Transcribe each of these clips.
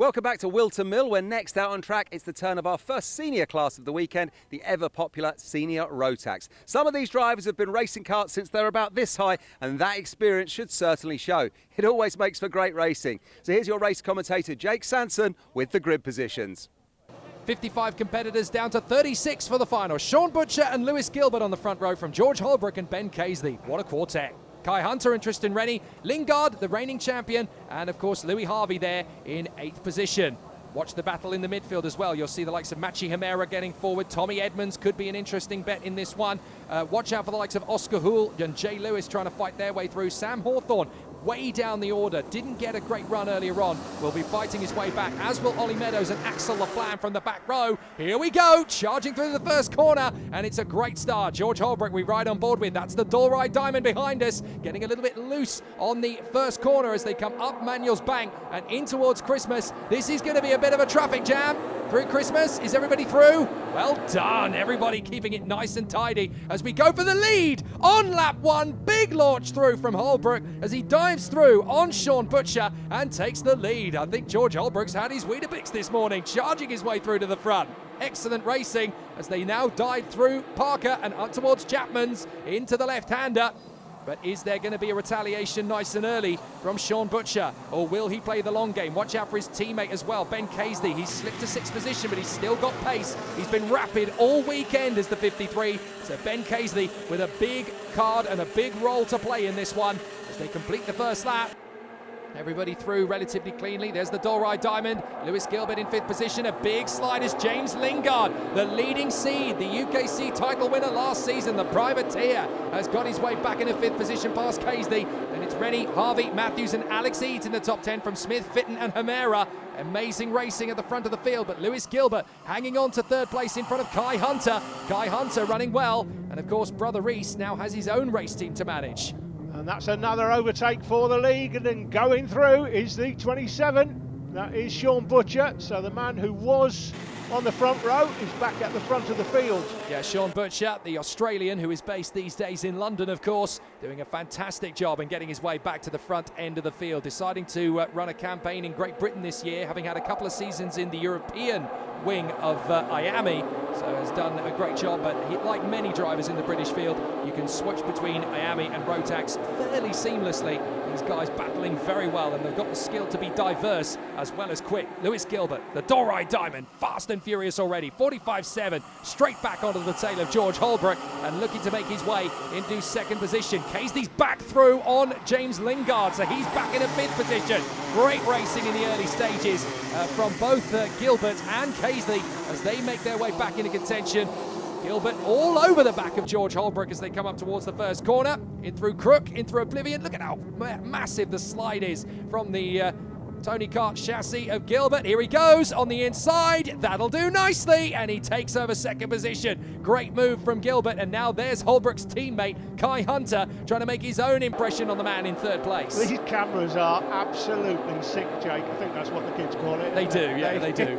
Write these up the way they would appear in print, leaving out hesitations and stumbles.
Welcome back to Wilton Mill, where next out on track it's the turn of our first senior class of the weekend, the ever popular senior Rotax. Some of these drivers have been racing karts since they're about this high, and that experience should certainly show. It always makes for great racing. So here's your race commentator Jake Sanson with the grid positions. 55 competitors down to 36 for the final. Sean Butcher and Lewis Gilbert on the front row from George Holbrook and Ben Casely. What a quartet. Kai Hunter and Tristan Rennie, Lingard, the reigning champion, and of course Louis Harvey there in 8th position. Watch the battle in the midfield as well. You'll see the likes of Machi Himera getting forward. Tommy Edmonds could be an interesting bet in this one. Watch out for the likes of Oscar Houle and Jay Lewis trying to fight their way through. Sam Hawthorne way down the order, didn't get a great run earlier on, will be fighting his way back, as will Ollie Meadows and Axel Laflamme from the back row. Here we go, charging through the first corner, and it's a great start. George Holbrook we ride on board with. That's the Doride Diamond behind us, getting a little bit loose on the first corner as they come up Manuel's Bank and in towards Christmas. This is going to be a bit of a traffic jam. Through Christmas, is everybody through? Well done, everybody keeping it nice and tidy as we go for the lead on lap 1. Big launch through from Holbrook as he dives through on Sean Butcher and takes the lead. I think George Holbrook's had his Weetabix this morning, charging his way through to the front. Excellent racing as they now dive through Parker and up towards Chapman's into the left-hander. But is there going to be a retaliation nice and early from Sean Butcher? Or will he play the long game? Watch out for his teammate as well, Ben Casely. He's slipped to 6th position, but he's still got pace. He's been rapid all weekend as the 53. So Ben Casely with a big card and a big role to play in this one as they complete the first lap. Everybody through relatively cleanly. There's the Doride Diamond. Lewis Gilbert in 5th position. A big slide is James Lingard, the leading seed, the UKC title winner last season. The privateer has got his way back into 5th position past Casely. Then it's Rennie, Harvey, Matthews and Alex Eads in the top 10 from Smith, Fitton and Himera. Amazing racing at the front of the field, but Lewis Gilbert hanging on to 3rd place in front of Kai Hunter. Kai Hunter running well. And of course, Brother Reese now has his own race team to manage. And that's another overtake for the league, and then going through is the 27. That is Sean Butcher, so the man who was on the front row is back at the front of the field. Yeah, Sean Butcher, the Australian who is based these days in London, of course, doing a fantastic job in getting his way back to the front end of the field, deciding to run a campaign in Great Britain this year, having had a couple of seasons in the European wing of Miami, so has done a great job. But like many drivers in the British field, you can switch between Miami and Rotax fairly seamlessly. These guys battling very well, and they've got the skill to be diverse as well as quick. Lewis Gilbert, the Doride Diamond, fast and furious already, 45.7, straight back onto the tail of George Holbrook and looking to make his way into 2nd position. Casey's back through on James Lingard, so he's back in a 5th position. Great racing in the early stages from both Gilbert and Casey as they make their way back into contention. Gilbert all over the back of George Holbrook as they come up towards the first corner. In through Crook, in through Oblivion. Look at how massive the slide is from the Tony Kart chassis of Gilbert. Here he goes on the inside. That'll do nicely. And he takes over 2nd position. Great move from Gilbert. And now there's Holbrook's teammate, Kai Hunter, trying to make his own impression on the man in 3rd place. These cameras are absolutely sick, Jake. I think that's what the kids call it. They do, yeah, they do.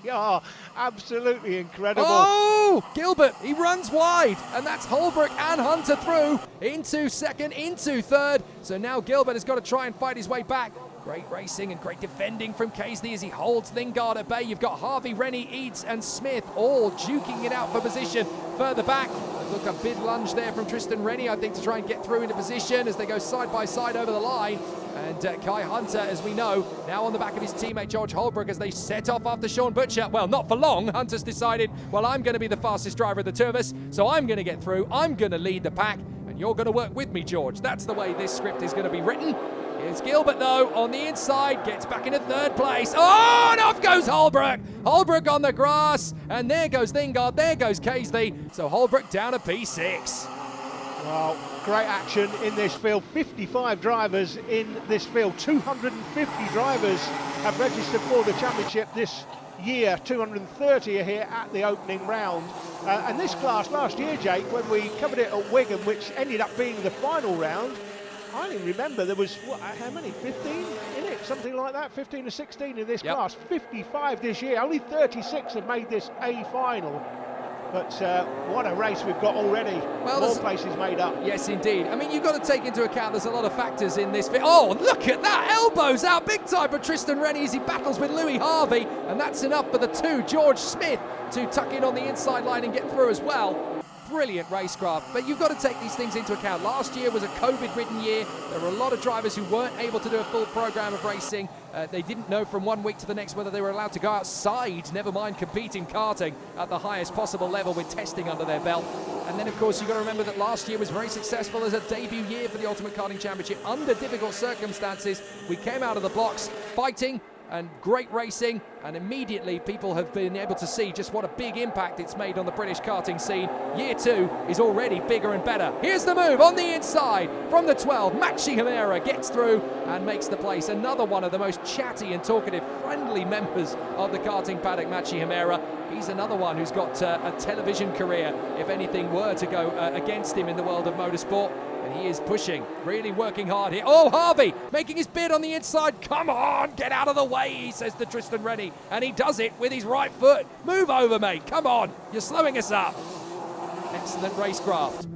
They are absolutely incredible. Oh, Gilbert, he runs wide. And that's Holbrook and Hunter through into 2nd, into 3rd. So now Gilbert has got to try and fight his way back. Great racing and great defending from Casey as he holds Lingard at bay. You've got Harvey, Rennie, Eads and Smith all duking it out for position further back. Look, a big lunge there from Tristan Rennie, I think, to try and get through into position as they go side by side over the line. And Kai Hunter, as we know, now on the back of his teammate George Holbrook as they set off after Sean Butcher. Well, not for long. Hunter's decided, well, I'm going to be the fastest driver of the two of us, so I'm going to get through. I'm going to lead the pack, and you're going to work with me, George. That's the way this script is going to be written. Here's Gilbert, though, on the inside, gets back into 3rd place. Oh, and off goes Holbrook. Holbrook on the grass, and there goes Lingard, there goes Casely. So Holbrook down to P6. Well, great action in this field. 55 drivers in this field. 250 drivers have registered for the championship this year. 230 are here at the opening round. And this class last year, Jake, when we covered it at Wigan, which ended up being the final round, I didn't remember, there was, what, how many, 15 in it, something like that, 15 or 16 in this class, 55 this year, only 36 have made this A final. But what a race we've got already. Well, more places made up. Yes, indeed. I mean, you've got to take into account there's a lot of factors in this. Oh, look at that. Elbows out big time for Tristan Rennie as he battles with Louis Harvey. And that's enough for the two, George Smith, to tuck in on the inside line and get through as well. Brilliant racecraft, but you've got to take these things into account. Last year was a COVID-ridden year. There were a lot of drivers who weren't able to do a full program of racing. They didn't know from one week to the next whether they were allowed to go outside, never mind compete in karting at the highest possible level with testing under their belt. And then, of course, you've got to remember that last year was very successful as a debut year for the Ultimate Karting Championship. Under difficult circumstances, we came out of the blocks fighting and great racing, and immediately people have been able to see just what a big impact it's made on the British karting scene. Year 2 is already bigger and better. Here's the move on the inside from the 12. Machi Himera gets through and makes the place. Another one of the most chatty and talkative, friendly members of the karting paddock, Machi Himera. He's another one who's got a television career, if anything were to go against him in the world of motorsport. And he is pushing, really working hard here. Oh, Harvey making his bid on the inside. Come on, get out of the way, he says to Tristan Rennie. And he does it with his right foot. Move over, mate. Come on. You're slowing us up. Excellent racecraft.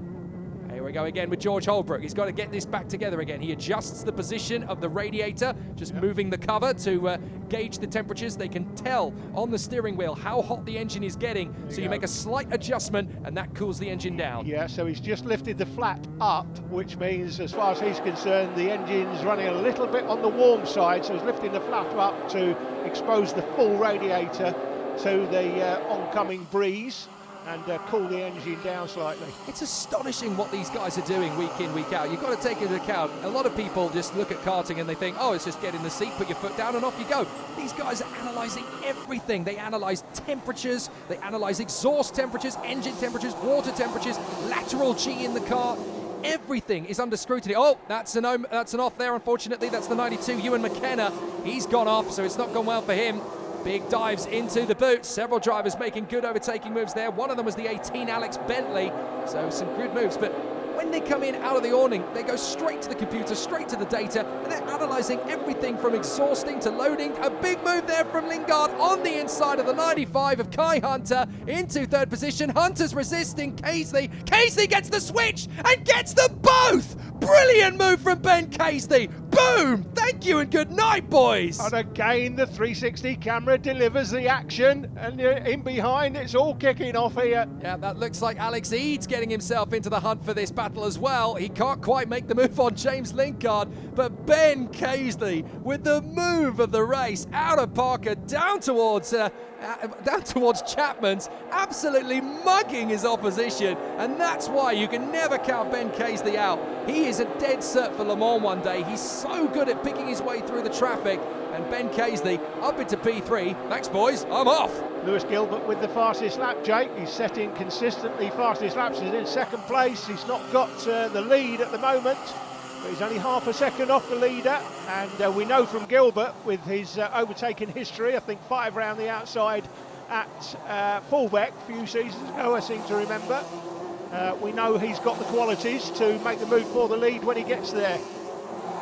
Here we go again with George Holbrook. He's got to get this back together again. He adjusts the position of the radiator, just moving the cover to gauge the temperatures. They can tell on the steering wheel how hot the engine is getting. So you make a slight adjustment and that cools the engine down. Yeah, so he's just lifted the flap up, which means, as far as he's concerned, the engine's running a little bit on the warm side. So he's lifting the flap up to expose the full radiator to the oncoming breeze and cool the engine down slightly. It's astonishing what these guys are doing week in, week out. You've got to take into account, a lot of people just look at karting and they think, oh, it's just get in the seat, put your foot down and off you go. These guys are analysing everything. They analyse temperatures, they analyse exhaust temperatures, engine temperatures, water temperatures, lateral G in the car. Everything is under scrutiny. Oh, that's an off there, unfortunately. That's the 92, Ewan McKenna. He's gone off, so it's not gone well for him. Big dives into the boot. Several drivers making good overtaking moves there. One of them was the 18, Alex Bentley. So some good moves. But when they come in out of the awning, they go straight to the computer, straight to the data, and they're analysing everything from exhausting to loading. A big move there from Lingard on the inside of the 95 of Kai Hunter into third position. Hunter's resisting Casey. Casey gets the switch and gets them both! Brilliant move from Ben Casey. Boom! Thank you and good night, boys. And again, the 360 camera delivers the action, and in behind, it's all kicking off here. Yeah, that looks like Alex Eads getting himself into the hunt for this battle as well. He can't quite make the move on James Lingard, but Ben Casey with the move of the race out of Parker down towards Chapman's, absolutely mugging his opposition, and that's why you can never count Ben Casey out. He is a dead cert for Le Mans one day. He's so good at picking his way through the traffic, and Ben Casey up into P3. Thanks, boys. I'm off. Lewis Gilbert with the fastest lap, Jake. He's setting consistently fastest laps. He's in second place. He's not got the lead at the moment, but he's only half a second off the leader. And we know from Gilbert, with his overtaking history, I think 5 round the outside at Fullbeck a few seasons ago, I seem to remember. We know he's got the qualities to make the move for the lead when he gets there.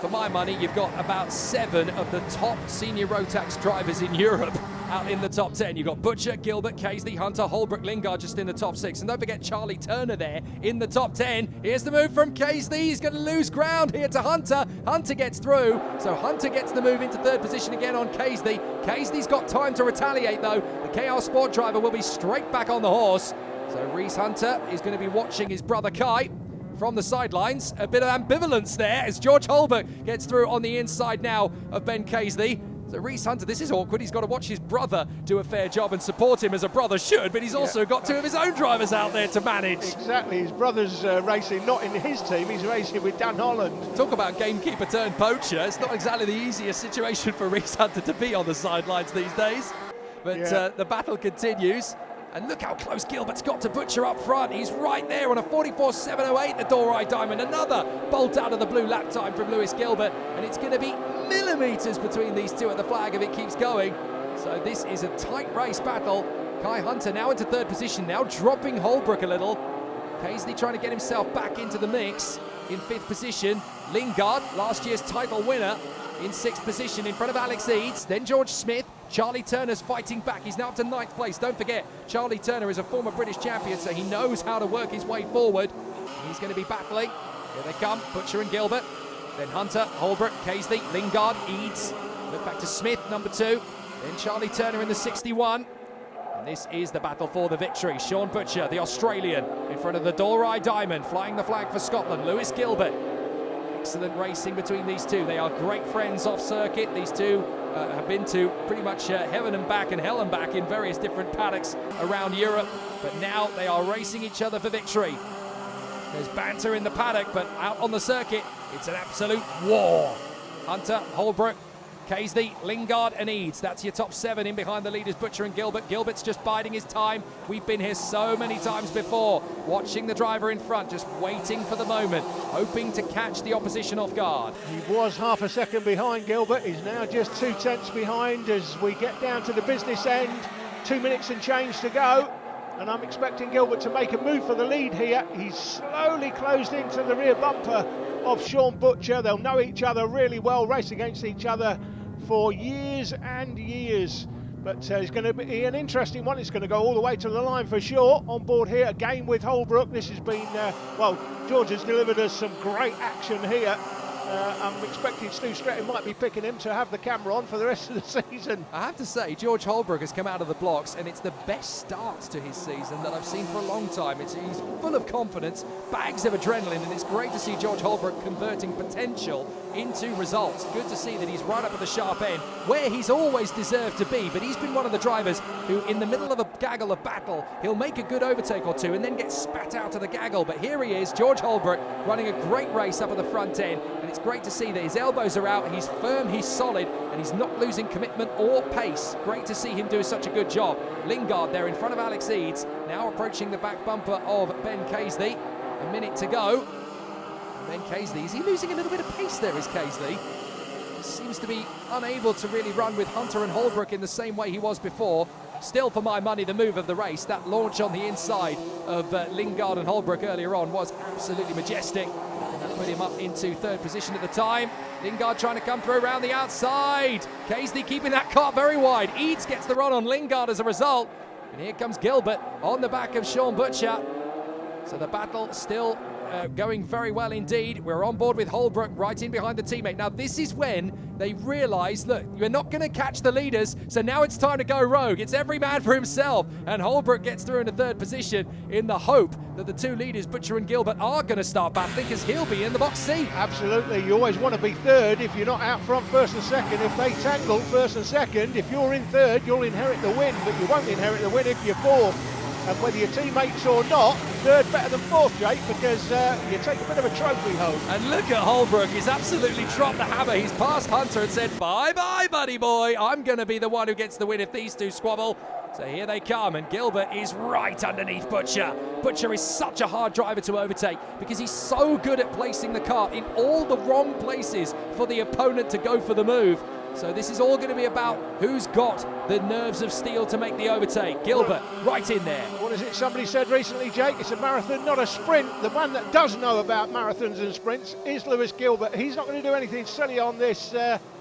For my money, you've got about 7 of the top senior Rotax drivers in Europe out in the top 10. You've got Butcher, Gilbert, Casey, Hunter, Holbrook, Lingard just in the top 6. And don't forget Charlie Turner there in the top 10. Here's the move from Casey. He's going to lose ground here to Hunter. Hunter gets through. So Hunter gets the move into third position again on Casey. Casey's got time to retaliate though. The KR Sport driver will be straight back on the horse. So Reese Hunter is going to be watching his brother Kai from the sidelines. A bit of ambivalence there as George Holbrook gets through on the inside now of Ben Casey. So Reese Hunter, this is awkward. He's got to watch his brother do a fair job and support him as a brother should, but he's also got 2 of his own drivers out there to manage. Exactly. His brother's racing not in his team. He's racing with Dan Holland. Talk about gamekeeper turned poacher. It's not exactly the easiest situation for Reese Hunter to be on the sidelines these days. But the battle continues. And look how close Gilbert's got to Butcher up front. He's right there on a 44.708, the Dorai Diamond. Another bolt out of the blue lap time from Lewis Gilbert. And it's going to be millimetres between these two at the flag if it keeps going. So this is a tight race battle. Kai Hunter now into third position, now dropping Holbrook a little. Casey trying to get himself back into the mix in 5th position. Lingard, last year's title winner, in 6th position in front of Alex Eads, then George Smith. Charlie Turner's fighting back. He's now up to 9th place. Don't forget, Charlie Turner is a former British champion, so he knows how to work his way forward. He's going to be battling. Here they come, Butcher and Gilbert. Then Hunter, Holbrook, Casey, Lingard, Eads. Look back to Smith, number 2. Then Charlie Turner in the 61. And this is the battle for the victory. Sean Butcher, the Australian, in front of the Dalry Diamond, flying the flag for Scotland. Lewis Gilbert. Excellent racing between these two. They are great friends off circuit. These two have been to pretty much heaven and back and hell and back in various different paddocks around Europe. But now they are racing each other for victory. There's banter in the paddock, but out on the circuit, it's an absolute war. Hunter, Holbrook, Casey, Lingard and Eads. That's your top 7 in behind the leaders, Butcher and Gilbert. Gilbert's just biding his time. We've been here so many times before, watching the driver in front, just waiting for the moment, hoping to catch the opposition off guard. He was half a second behind Gilbert. He's now just 2 tenths behind as we get down to the business end. 2 minutes and change to go. And I'm expecting Gilbert to make a move for the lead here. He's slowly closed into the rear bumper of Sean Butcher. They'll know each other really well, race against each other for years and years. But it's going to be an interesting one. It's going to go all the way to the line for sure. On board here again with Holbrook. This has been, well, George has delivered us some great action here. I'm expecting Stu Stretton might be picking him to have the camera on for the rest of the season. I have to say, George Holbrook has come out of the blocks, and it's the best start to his season that I've seen for a long time. He's full of confidence, bags of adrenaline, and it's great to see George Holbrook converting potential into results. Good to see that he's right up at the sharp end, where he's always deserved to be, but he's been one of the drivers who, in the middle of a gaggle of battle, he'll make a good overtake or two and then get spat out of the gaggle. But here he is, George Holbrook, running a great race up at the front end, and it's great to see that his elbows are out, he's firm, he's solid, and he's not losing commitment or pace. Great to see him do such a good job. Lingard there in front of Alex Eads, now approaching the back bumper of Ben Casey. A minute to go. Ben Casey, is he losing a little bit of pace there, is Casey? He seems to be unable to really run with Hunter and Holbrook in the same way he was before. Still, for my money, the move of the race. That launch on the inside of Lingard and Holbrook earlier on was absolutely majestic. And that put him up into 3rd position at the time. Lingard trying to come through around the outside. Casey keeping that car very wide. Eads gets the run on Lingard as a result. And here comes Gilbert on the back of Sean Butcher. So the battle still going very well indeed. We're on board with Holbrook right in behind the teammate. Now this is when they realise, look, you're not going to catch the leaders, so now it's time to go rogue. It's every man for himself, and Holbrook gets through into 3rd position in the hope that the 2 leaders, Butcher and Gilbert, are going to start battling because he'll be in the box seat. Absolutely, you always want to be 3rd if you're not out front 1st and 2nd. If they tangle 1st and 2nd, if you're in 3rd, you'll inherit the win, but you won't inherit the win if you're 4th. And whether your teammates or not, 3rd better than 4th, Jake, because you take a bit of a trophy home. And look at Holbrook, he's absolutely dropped the hammer. He's passed Hunter and said, bye-bye, buddy boy. I'm going to be the one who gets the win if these 2 squabble. So here they come, and Gilbert is right underneath Butcher. Butcher is such a hard driver to overtake because he's so good at placing the car in all the wrong places for the opponent to go for the move. So this is all going to be about who's got the nerves of steel to make the overtake. Gilbert right in there. What is it somebody said recently, Jake? It's a marathon, not a sprint. The one that does know about marathons and sprints is Lewis Gilbert. He's not going to do anything silly on this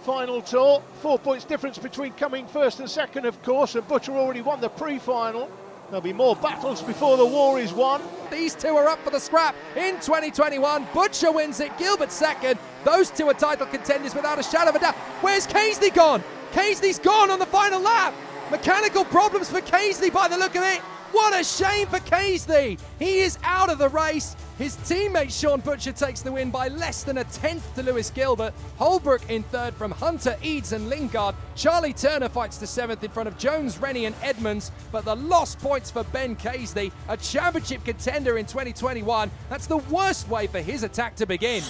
final tour. 4 points difference between coming 1st and 2nd, of course, and Butcher already won the pre-final. There'll be more battles before the war is won. These 2 are up for the scrap in 2021. Butcher wins it, Gilbert 2nd. Those 2 are title contenders without a shadow of a doubt. Where's Casey gone? Casey's gone on the final lap. Mechanical problems for Casey by the look of it. What a shame for Casey. He is out of the race. His teammate Sean Butcher takes the win by less than a 10th to Lewis Gilbert. Holbrook in 3rd from Hunter, Eads and Lingard. Charlie Turner fights to 7th in front of Jones, Rennie and Edmonds. But the lost points for Ben Casey, a championship contender in 2021. That's the worst way for his attack to begin.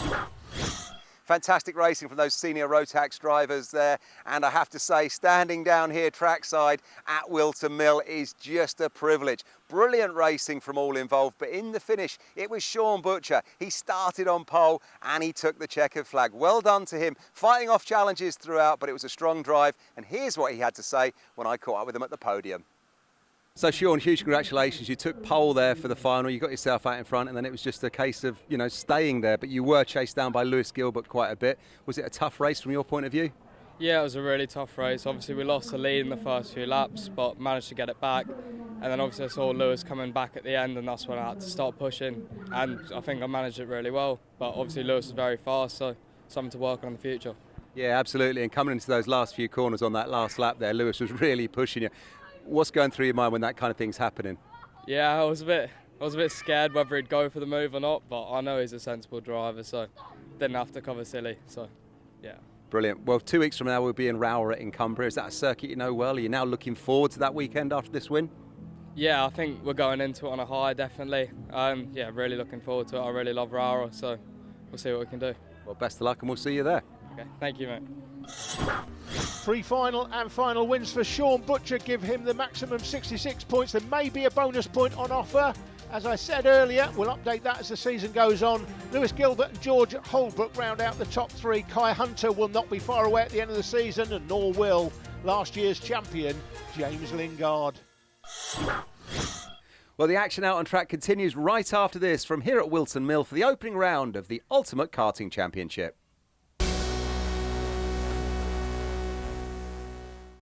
Fantastic racing from those senior Rotax drivers there, and I have to say, standing down here trackside at Wilton Mill is just a privilege. Brilliant racing from all involved, but in the finish it was Sean Butcher. He started on pole and he took the checkered flag. Well done to him, fighting off challenges throughout, but it was a strong drive, and here's what he had to say when I caught up with him at the podium. So Sean, huge congratulations. You took pole there for the final. You got yourself out in front, and then it was just a case of, staying there. But you were chased down by Lewis Gilbert quite a bit. Was it a tough race from your point of view? Yeah, it was a really tough race. Obviously, we lost the lead in the first few laps, but managed to get it back. And then obviously I saw Lewis coming back at the end, and that's when I had to start pushing. And I think I managed it really well. But obviously Lewis is very fast, so something to work on in the future. Yeah, absolutely. And coming into those last few corners on that last lap there, Lewis was really pushing you. What's going through your mind when that kind of thing's happening? Yeah, I was a bit scared whether he'd go for the move or not, but I know he's a sensible driver, so didn't have to cover silly. So, yeah. Brilliant. Well, 2 weeks from now we'll be in Rowrett in Cumbria. Is that a circuit you know well? Are you now looking forward to that weekend after this win? Yeah, I think we're going into it on a high, definitely. Yeah, really looking forward to it. I really love Rowrett, so we'll see what we can do. Well, best of luck, and we'll see you there. Okay, thank you, mate. Pre-final and final wins for Sean Butcher give him the maximum 66 points. There may be a bonus point on offer. As I said earlier, we'll update that as the season goes on. Lewis Gilbert and George Holbrook round out the top three. Kai Hunter will not be far away at the end of the season, and nor will last year's champion, James Lingard. Well, the action out on track continues right after this from here at Wilton Mill for the opening round of the Ultimate Karting Championship.